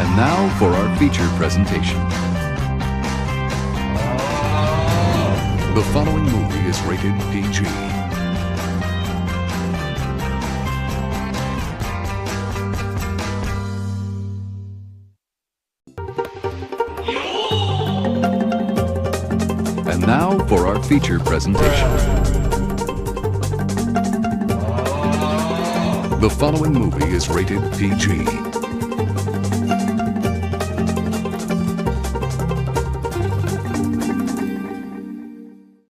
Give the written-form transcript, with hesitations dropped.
And now for our feature presentation. The following movie is rated PG. And now for our feature presentation. The following movie is rated PG.